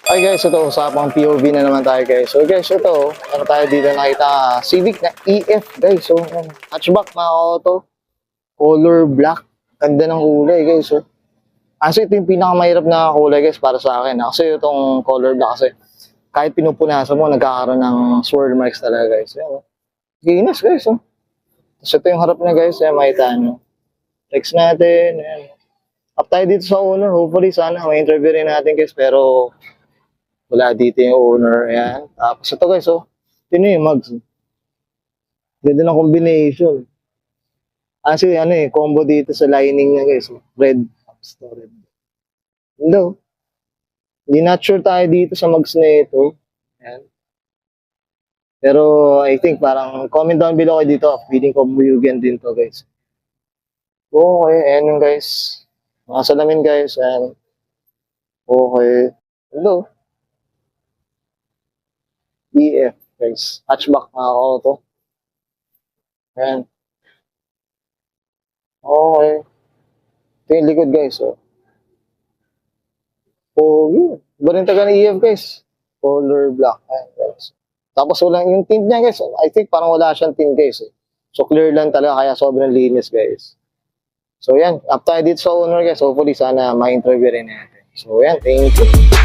Okay guys, ito usapang POV na naman tayo guys. So guys, ito, ano tayo dito nakita, Civic na EF guys. So, hatchback mga auto, color black. Ganda ng kulay guys. So, ito yung pinakamahirap na kulay guys para sa akin. Kasi itong color black kasi kahit pinupunasan mo, nagkakaroon ng swirl marks talaga guys. Yan, oh. Ginas guys. Oh. Tapos ito yung harap na guys, makita nyo. Text natin. Yan. Up tayo dito sa owner. Hopefully sana may interview rin natin guys. Pero wala dito yung owner. Ayan. Tapos ito guys, oh. Ito yung mugs. Ganda ng combination. Kasi combo dito sa lining niya guys. Oh. Red. Tapos to red. Hello. Hindi not sure tayo dito sa mugs na ito. Ayan. Pero I think parang comment down below kayo dito. Feeling ko Mugen din to guys. Okay. Ayan yung guys. Mga salamin guys. Ayan. Okay. Hello. EF guys. Hatchback mga auto. Ayan. Okay. Ito yung likod guys. Oh. Yun. Iba rin taga ng EF guys. Color black. Ayan guys. Tapos walang yung tint niya guys. I think parang wala siyang tint guys. Eh. So clear lang talaga kaya sobrang linis guys. So yan. Up tayo dito sa owner guys. Hopefully sana ma-interview rin natin. So yan. Thank you.